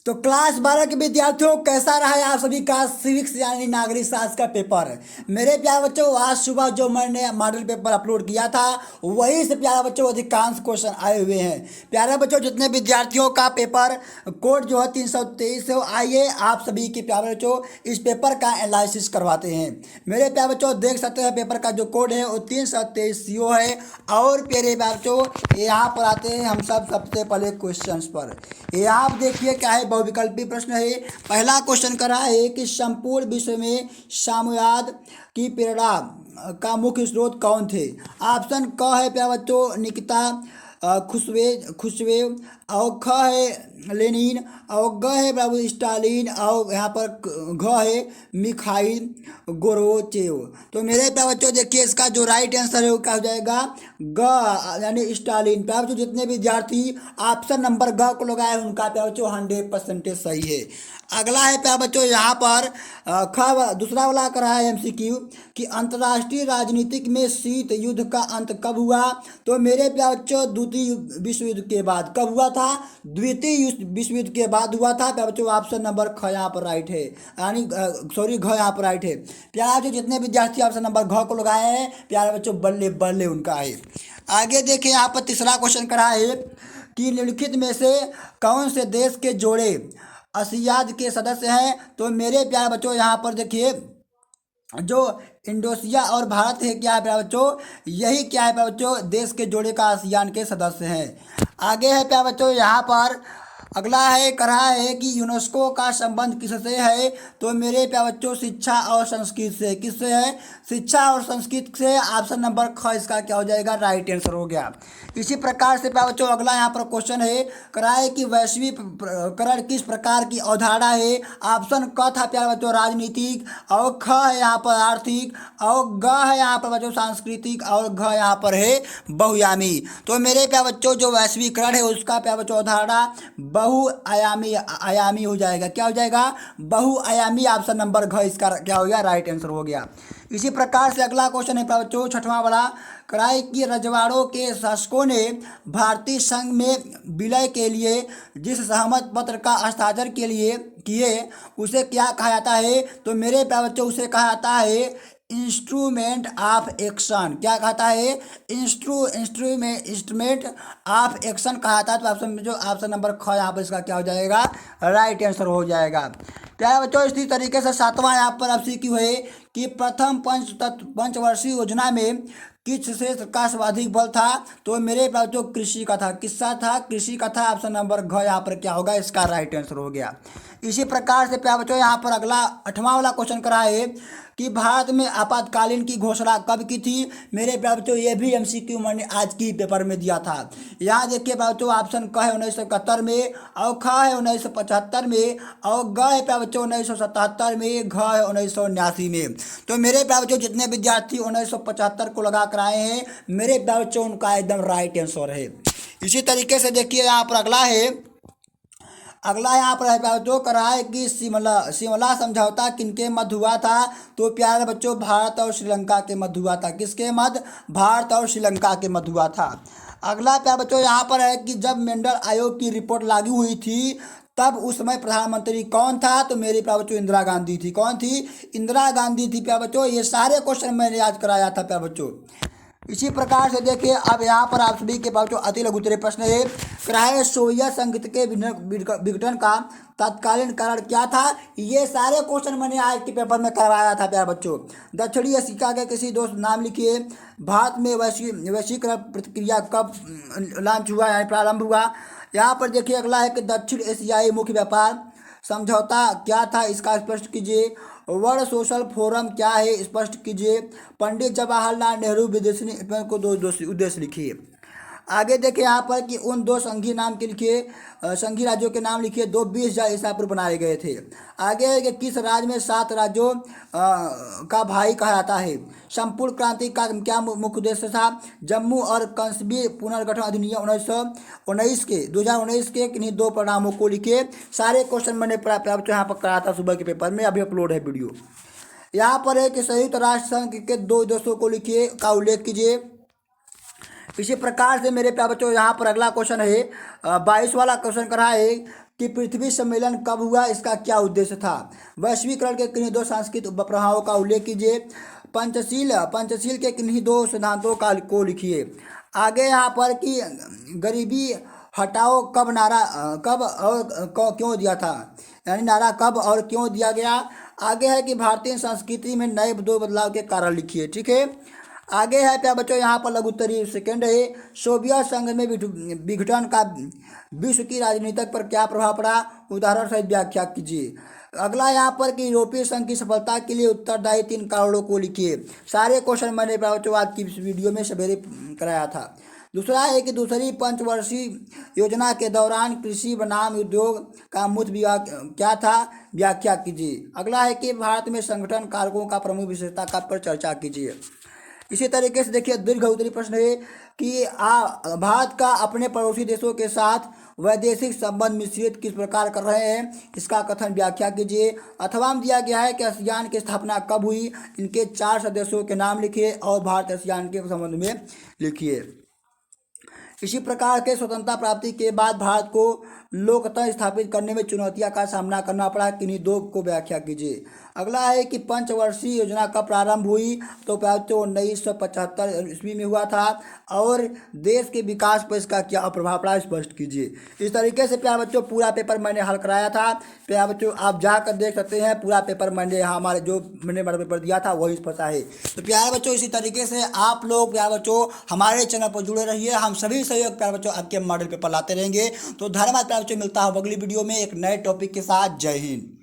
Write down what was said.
तो क्लास 12 के विद्यार्थियों, कैसा रहा है आप सभी का सिविक्स यानी नागरिक शास्त्र का पेपर। मेरे प्यारे बच्चों, आज सुबह जो मैंने मॉडल पेपर अपलोड किया था वही से प्यारे बच्चों अधिकांश क्वेश्चन आए हुए हैं। प्यारे बच्चों, जितने विद्यार्थियों का पेपर कोड जो है 323 है, आइए आप सभी के प्यारे बच्चों इस पेपर का एनालिसिस करवाते हैं। मेरे प्यारे बच्चों देख सकते हैं पेपर का जो कोड है वो 323 CO है। और प्यारे बच्चों यहाँ पर आते हैं हम सबसे पहले क्वेश्चन पर। ये आप देखिए क्या है, बहुविकल्पी प्रश्न है। पहला क्वेश्चन करा है कि संपूर्ण विश्व में साम्यवाद की प्रेरणा का मुख्य स्रोत कौन थे। ऑप्शन क है प्यारे बच्चों निकिता खुशवेव, और ख है लेनिन, और ग है बाबू स्टालिन, और यहाँ पर घ है मिखाइल गोरोचेव। तो मेरे प्यारे बच्चों देखिए इसका जो राइट आंसर है वो क्या हो जाएगा, ग यानी स्टालिन। प्यारे बच्चों जितने विद्यार्थी ऑप्शन नंबर ग को लगाए उनका प्यारे बच्चों 100% सही है। अगला है प्यारे बच्चों यहाँ पर दूसरा वाला करा है MCQ कि अंतर्राष्ट्रीय राजनीतिक में शीत युद्ध का अंत कब हुआ। तो मेरे प्यारे बच्चों द्वितीय विश्व युद्ध के बाद। कब हुआ था? द्वितीय विश्व युद्ध के बाद हुआ था। प्यारे बच्चों ऑप्शन नंबर ख यहाँ पर राइट है, यानी सॉरी घ यहाँ पर राइट है। प्यारे बच्चों जितने विद्यार्थी ऑप्शन नंबर घ को लगाए हैं प्यारे बच्चों बल्ले बल्ले उनका है। आगे देखिए यहाँ पर तीसरा क्वेश्चन करा है कि निम्नलिखित में से कौन से देश के जोड़े आसियान के सदस्य हैं। तो मेरे प्यारे बच्चों यहाँ पर देखिए जो इंडोनेशिया और भारत है क्या है प्यारे बच्चों, यही क्या है प्यारे बच्चों देश के जोड़े का आसियान के सदस्य हैं। आगे है प्यारे बच्चों यहाँ पर अगला है करा है कि यूनेस्को का संबंध किससे है। तो मेरे प्यारे बच्चों शिक्षा और संस्कृत से। किससे है? शिक्षा और संस्कृत से। ऑप्शन नंबर ख इसका क्या हो जाएगा, राइट आंसर हो गया। इसी प्रकार से प्यारे बच्चों अगला यहाँ पर क्वेश्चन है करा है कि वैश्वीकरण किस प्रकार की अवधारणा है। ऑप्शन क था प्यारे बच्चों राजनीतिक, और ख है यहाँ पर आर्थिक, और ग है यहाँ पर बच्चों सांस्कृतिक, और घ यहाँ पर है बहुआयामी। तो मेरे प्यारे बच्चों जो वैश्वीकरण है उसका प्यारे बच्चों अवधारणा बहुआयामी हो जाएगा। क्या हो जाएगा? बहुआयामी। ऑप्शन नंबर घ इसका क्या हो गया, राइट आंसर हो गया। इसी प्रकार से अगला क्वेश्चन है बच्चों छठवां वाला कराई कि रजवाड़ों के शासकों ने भारतीय संघ में विलय के लिए जिस सहमत पत्र का हस्ताक्षर के लिए किए उसे क्या कहा जाता है। तो मेरे प्यारे बच्चों उसे कहा जाता है इंस्ट्रूमेंट ऑफ एक्शन। क्या कहता है? इंस्ट्रूमेंट ऑफ एक्शन कहा था। तो ऑप्शन नंबर ख यहाँ पर इसका क्या हो जाएगा, राइट आंसर हो जाएगा। प्यारे बच्चों इसी तरीके से सातवां यहाँ पर MCQ है कि प्रथम पंचवर्षीय योजना में किस क्षेत्र का सर्वाधिक बल था। तो मेरे पास जो कृषि का था, किसका था? कृषि का था। ऑप्शन नंबर घ यहाँ पर क्या होगा, इसका राइट आंसर हो गया। इसी प्रकार से प्यारे बच्चों यहाँ पर अगला 8वां वाला क्वेश्चन करा है कि भारत में आपातकालीन की घोषणा कब की थी। मेरे प्यारे बच्चों ये भी MCQ मैंने आज की पेपर में दिया था। यहाँ देखिए प्यारे बच्चों ऑप्शन क है 1971 में, और ख है 1975 में, और ग है प्यारे बच्चों 1977 में, घ है 1979 में। तो मेरे प्यारे बच्चों जितने विद्यार्थी 1975 को लगा कर आए हैं मेरे प्यारे बच्चों उनका एकदम राइट आंसर है। इसी तरीके से देखिए यहाँ पर अगला यहाँ पर है जो करा है कि सिमला समझौता किनके मध्य हुआ था। तो प्यारे बच्चों भारत और श्रीलंका के मध्य हुआ था। किसके मध्य? भारत और श्रीलंका के मध्य हुआ था। अगला प्यारे बच्चों यहाँ पर है कि जब मेंडल आयोग की रिपोर्ट लागू हुई थी तब उस समय प्रधानमंत्री कौन था। तो मेरे प्यारे बच्चों इंदिरा गांधी थी। कौन थी? इंदिरा गांधी थी प्यारे बच्चों। ये सारे क्वेश्चन मैंने याद कराया था प्यारे बच्चों। इसी प्रकार से देखिए अब यहाँ पर आप सभी के पास जो अति लघुत्तरीय प्रश्न है क्राय सोवियत संघ के विघटन का तत्कालीन कारण क्या था। ये सारे क्वेश्चन मैंने आज के पेपर में करवाया था प्यारे बच्चों। दक्षिणी अफ्रीका के किसी दो नाम लिखिए। भारत में वैश्वीकरण प्रक्रिया कब लॉन्च हुआ यानी प्रारंभ हुआ। यहाँ पर देखिए अगला है कि दक्षिण एशियाई मुख्य व्यापार समझौता क्या था, इसका स्पष्ट कीजिए। वर्ल्ड सोशल फोरम क्या है, स्पष्ट कीजिए। पंडित जवाहरलाल नेहरू विदेशी को दो उद्देश्य लिखिए। आगे देखिए यहाँ पर कि उन दो संघीय नाम के लिखिए, संघीय राज्यों के नाम लिखिए 20,000 ईसा पूर्व बनाए गए थे। आगे है कि किस राज्य में 7 राज्यों का भाई कहा जाता है। संपूर्ण क्रांति का क्या मुख्य उद्देश्य था। जम्मू और कश्मीर पुनर्गठन अधिनियम 2019 के किन्हीं 2 परिणामों को लिखिए। सारे क्वेश्चन मैंने प्राप्त यहाँ पर कराया था सुबह के पेपर में, अभी अपलोड है वीडियो। यहाँ पर है कि संयुक्त राष्ट्र संघ के 2 उद्देश्यों को लिखिए का उल्लेख कीजिए। इसी प्रकार से मेरे प्यारे बच्चों यहाँ पर अगला क्वेश्चन है 22 वाला क्वेश्चन करा है कि पृथ्वी सम्मेलन कब हुआ, इसका क्या उद्देश्य था। वैश्वीकरण के किन्हीं 2 सांस्कृतिक प्रभावों का उल्लेख कीजिए। पंचशील के किन्हीं 2 सिद्धांतों का को लिखिए। आगे यहाँ पर कि गरीबी हटाओ कब नारा कब और क्यों दिया था, यानी नारा कब और क्यों दिया गया। आगे है कि भारतीय संस्कृति में नए 2 बदलाव के कारण लिखिए। ठीक है, आगे है प्यारे बच्चों यहाँ पर लघु उत्तरीय सेकंड है, सोवियत संघ में विघटन का विश्व की राजनीति पर क्या प्रभाव पड़ा, उदाहरण सहित व्याख्या कीजिए। अगला यहाँ पर कि यूरोपीय संघ की सफलता के लिए उत्तरदायी 3 कारणों को लिखिए। सारे क्वेश्चन मैंने प्यारे बच्चों आज की इस वीडियो में सवेरे कराया था। दूसरा है कि दूसरी पंचवर्षीय योजना के दौरान कृषि बनाम उद्योग का मुख्य विभाग क्या था, व्याख्या कीजिए। अगला है कि भारत में संगठन कारकों का प्रमुख विशेषता का पर चर्चा कीजिए। इसी तरीके से देखिए दीर्घ उत्तरीय प्रश्न है कि भारत का अपने पड़ोसी देशों के साथ वैदेशिक संबंध मिश्रित किस प्रकार कर रहे हैं, इसका कथन व्याख्या कीजिए। अथवा में दिया गया है कि आसियान की स्थापना कब हुई, इनके 4 सदस्यों के नाम लिखिए और भारत आसियान के संबंध में लिखिए। इसी प्रकार के स्वतंत्रता प्राप्ति के बाद भारत को लोकतंत्र स्थापित करने में चुनौतियों का सामना करना पड़ा, किन्हीं 2 को व्याख्या कीजिए। अगला है कि पंचवर्षीय योजना कब प्रारंभ हुई, तो 1975 ईस्वी में हुआ था और देश के विकास पर इसका क्या प्रभाव पड़ा, स्पष्ट कीजिए। इस तरीके से प्यारे बच्चों पूरा पेपर मैंने हल कराया था। प्यारे बच्चों आप जाकर देख सकते हैं, पूरा पेपर मैंने यहाँ हमारे जो मैंने बड़ा पेपर दिया था वही पता है। तो प्यारे बच्चों इसी तरीके से आप लोग प्यारे बच्चों हमारे चैनल पर जुड़े रहिए, हम सभी सहयोग प्यारे बच्चों आपके मॉडल पेपर लाते रहेंगे। तो धन्यवाद प्यारे बच्चों, मिलता है अगली वीडियो में एक नए टॉपिक के साथ। जय हिंद।